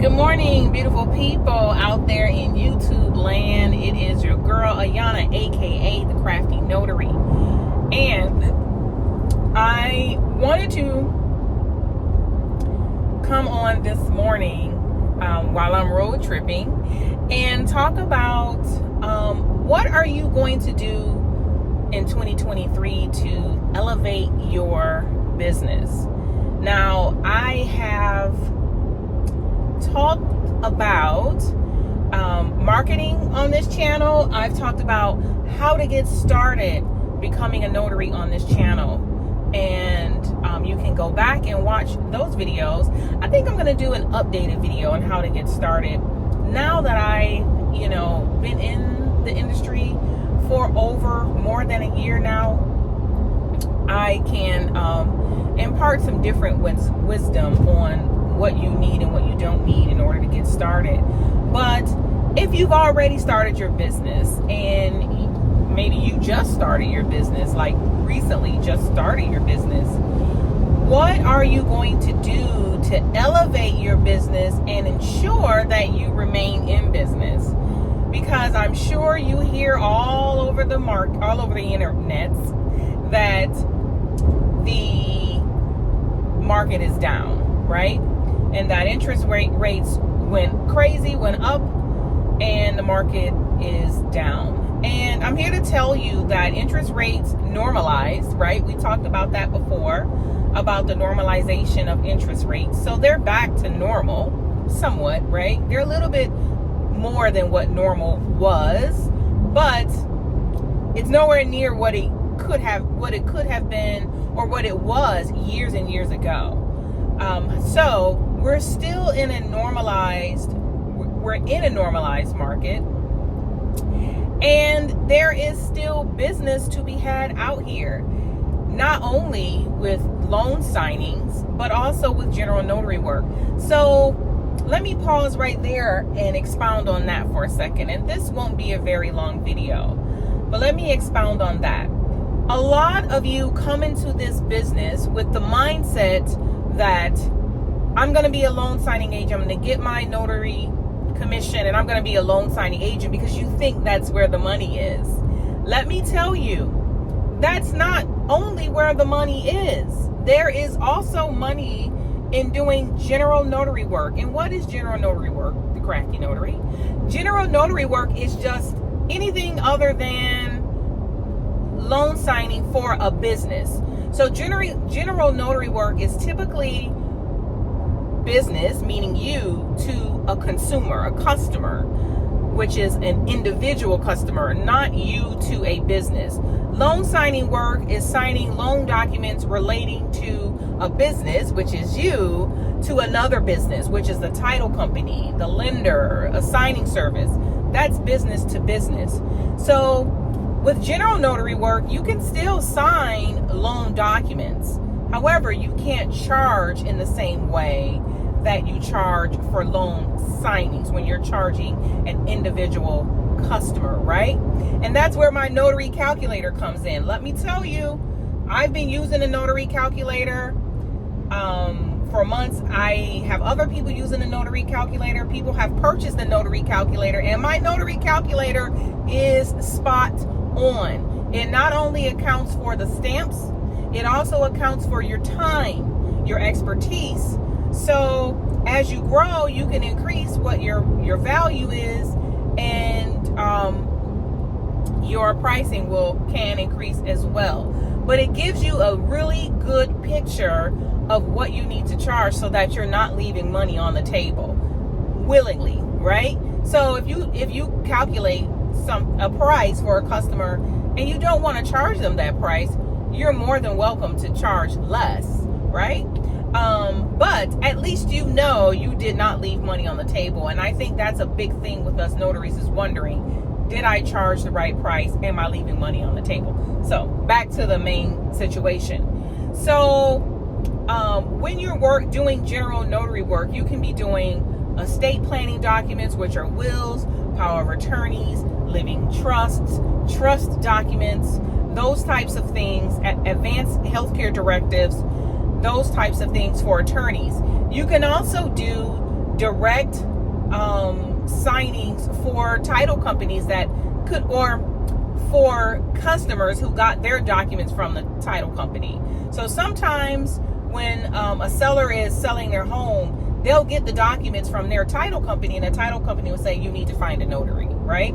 Good morning, beautiful people out there in YouTube land. It is your girl, Ayana, aka the Crafty Notary. And I wanted to come on this morning while I'm road tripping and talk about what are you going to do in 2023 to elevate your business. Now, I have talked about marketing on this channel. I've talked about how to get started becoming a notary on this channel, and you can go back and watch those videos. I think I'm going to do an updated video on how to get started now that I been in the industry for over more than a year now. I can impart some different wisdom on what you need and what you don't need in order to get started. But if you've already started your business, and maybe you just started your business, like recently just started your business, what are you going to do to elevate your business and ensure that you remain in business? Because I'm sure you hear all over the internet that the market is down, right? And that interest rates went crazy, went up, and the market is down. And I'm here to tell you that interest rates normalized, right? We talked about that before, about the normalization of interest rates. So they're back to normal, somewhat, right? They're a little bit more than what normal was, but it's nowhere near what it could have been or what it was years and years ago. So we're still in a normalized market, and there is still business to be had out here, not only with loan signings, but also with general notary work. So let me pause right there and expound on that for a second. And this won't be a very long video, but let me expound on that. A lot of you come into this business with the mindset that I'm going to be a loan signing agent. I'm going to get my notary commission and I'm going to be a loan signing agent because you think that's where the money is. Let me tell you, that's not only where the money is. There is also money in doing general notary work. And what is general notary work? The Crafty Notary. General notary work is just anything other than loan signing for a business. So general notary work is typically business, meaning you, to a consumer, a customer, which is an individual customer, not you to a business. Loan signing work is signing loan documents relating to a business, which is you, to another business, which is the title company, the lender, a signing service. That's business to business. So with general notary work, you can still sign loan documents. However, you can't charge in the same way that you charge for loan signings when you're charging an individual customer, right? And that's where my notary calculator comes in. Let me tell you, I've been using the notary calculator for months. I have other people using the notary calculator. People have purchased the notary calculator, and my notary calculator is spot on. It not only accounts for the stamps, it also accounts for your time, your expertise. So as you grow, you can increase what your value is, and your pricing can increase as well. But it gives you a really good picture of what you need to charge so that you're not leaving money on the table willingly, right? So if you calculate a price for a customer and you don't want to charge them that price, you're more than welcome to charge less, right? But at least you did not leave money on the table. And I think that's a big thing with us notaries, is wondering, did I charge the right price? Am I leaving money on the table? So back to the main situation. So when you're doing general notary work, you can be doing estate planning documents, which are wills, power of attorneys, living trusts, trust documents, those types of things, advanced healthcare directives, those types of things for attorneys. You can also do direct signings for title companies that could, or for customers who got their documents from the title company. So sometimes when a seller is selling their home, they'll get the documents from their title company, and the title company will say, you need to find a notary, right?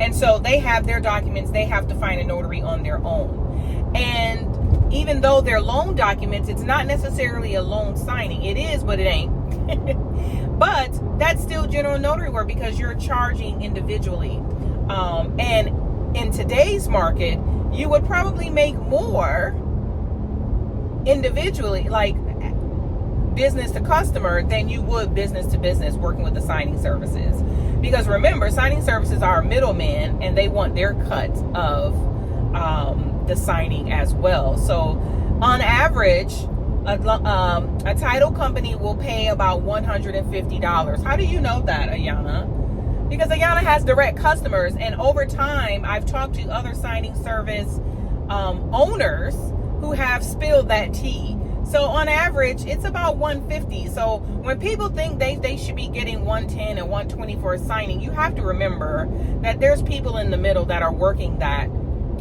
And so they have their documents, they have to find a notary on their own. And even though they're loan documents, it's not necessarily a loan signing. It is, but it ain't. But that's still general notary work because you're charging individually. And in today's market, you would probably make more individually, like business to customer, than you would business to business working with the signing services. Because remember, signing services are a middleman, and they want their cut of the signing as well. So on average, a title company will pay about $150. How do you know that, Ayana? Because Ayana has direct customers, and over time, I've talked to other signing service owners who have spilled that tea. So on average, it's about $150. So when people think they should be getting $110 and $120 for a signing, you have to remember that there's people in the middle that are working that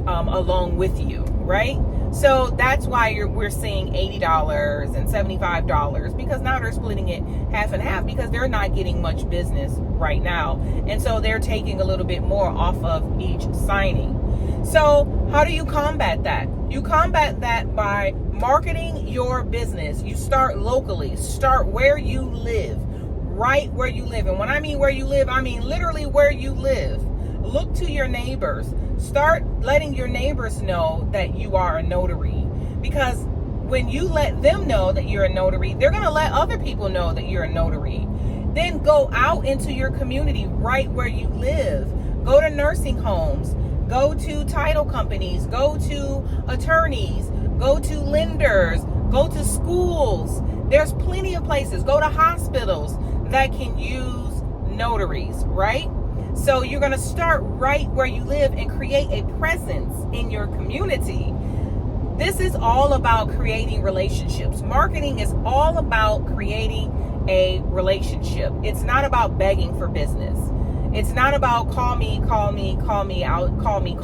along with you, right? So that's why we're seeing $80 and $75, because now they're splitting it half and half because they're not getting much business right now. And so they're taking a little bit more off of each signing. So how do you combat that? You combat that by marketing your business. You start locally, start where you live, right where you live. And when I mean where you live, I mean literally where you live. Look to your neighbors. Start letting your neighbors know that you are a notary, because when you let them know that you're a notary, they're going to let other people know that you're a notary. Then go out into your community right where you live. Go to nursing homes, go to title companies, go to attorneys, go to lenders, go to schools. There's plenty of places. Go to hospitals that can use notaries, right? So you're going to start right where you live and create a presence in your community. This is all about creating relationships. Marketing is all about creating a relationship. It's not about begging for business. It's not about call me, out, call me.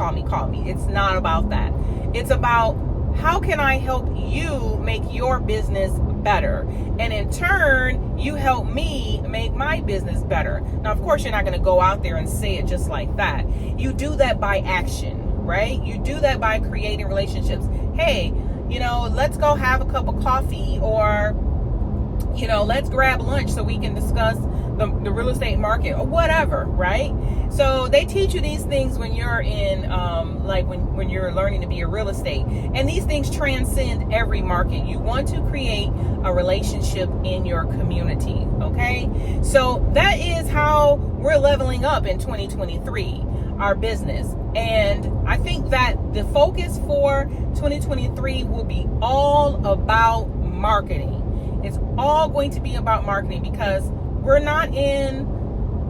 It's not about that. It's about how can I help you make your business better? And in turn, you help me make my business better. Now, of course, you're not going to go out there and say it just like that. You do that by action, right? You do that by creating relationships. Hey, let's go have a cup of coffee, or, let's grab lunch so we can discuss the real estate market or whatever, right? So they teach you these things when you're in, when you're learning to be a real estate. And these things transcend every market. You want to create a relationship in your community, okay? So that is how we're leveling up in 2023, our business. And I think that the focus for 2023 will be all about marketing. It's all going to be about marketing, because we're not in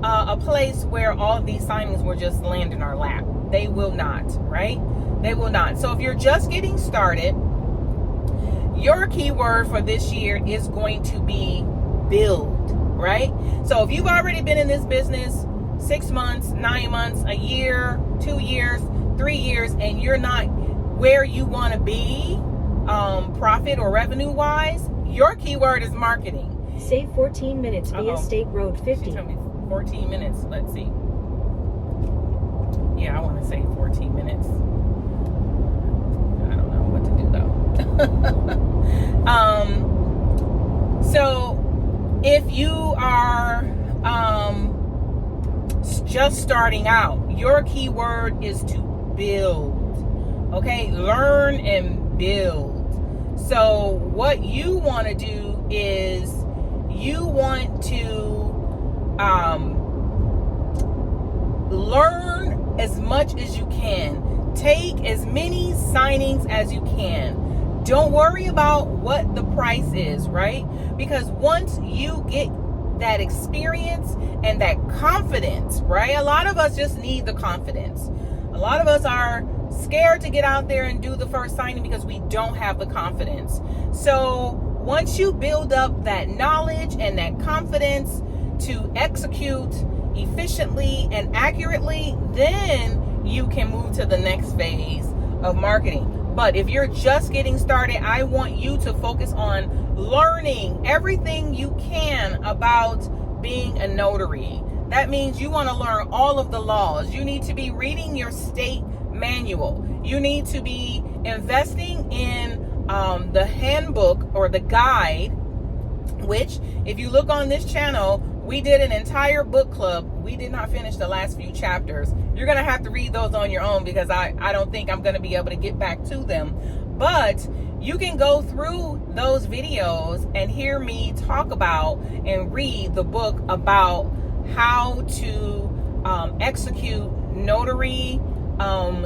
a place where all of these signings will just land in our lap. They will not, right? They will not. So if you're just getting started, your keyword for this year is going to be build, right? So if you've already been in this business 6 months, 9 months, a year, 2 years, 3 years, and you're not where you want to be, profit or revenue wise, your keyword is marketing. Save 14 minutes via State Road 50. She told me 14 minutes. Let's see. Yeah, I want to save 14 minutes. I don't know what to do though. So if you are just starting out, your keyword is to build. Okay, learn and build. So what you want to do is you want to learn as much as you can. Take as many signings as you can. Don't worry about what the price is, right? Because once you get that experience and that confidence, right? A lot of us just need the confidence. A lot of us are scared to get out there and do the first signing because we don't have the confidence. So once you build up that knowledge and that confidence, to execute efficiently and accurately, then you can move to the next phase of marketing. But if you're just getting started, I want you to focus on learning everything you can about being a notary. That means you want to learn all of the laws. You need to be reading your state manual. You need to be investing in the handbook or the guide, which if you look on this channel, we did an entire book club. We did not finish the last few chapters. You're going to have to read those on your own because I don't think I'm going to be able to get back to them. But you can go through those videos and hear me talk about and read the book about how to execute notary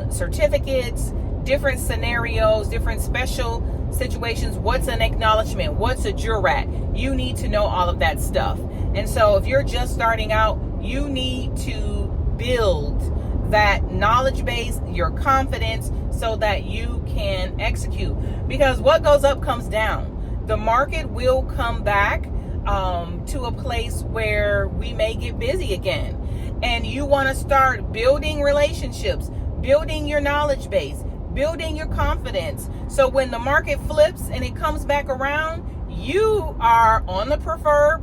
certificates, different scenarios, different special situations. What's an acknowledgement? What's a jurat? You need to know all of that stuff. And so if you're just starting out, you need to build that knowledge base, your confidence, so that you can execute. Because what goes up comes down. The market will come back to a place where we may get busy again. And you want to start building relationships, building your knowledge base, building your confidence. So when the market flips and it comes back around, you are on the preferred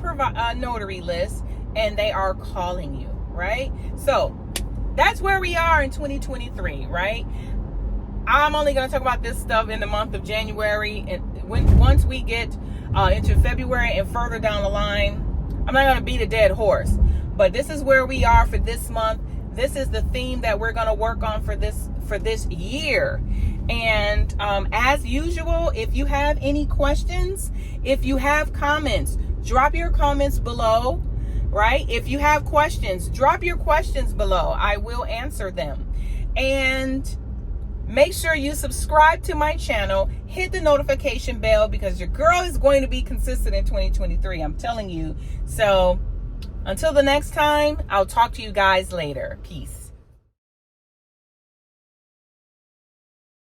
notary list and they are calling you, right? So that's where we are in 2023, right? I'm only going to talk about this stuff in the month of January. And once we get into February and further down the line, I'm not going to beat a dead horse. But this is where we are for this month. This is the theme that we're going to work on for this year. And as usual, if you have any questions, if you have comments, drop your comments below, right? If you have questions, drop your questions below. I will answer them. And make sure you subscribe to my channel, hit the notification bell, because your girl is going to be consistent in 2023. I'm telling you. So until the next time, I'll talk to you guys later. Peace.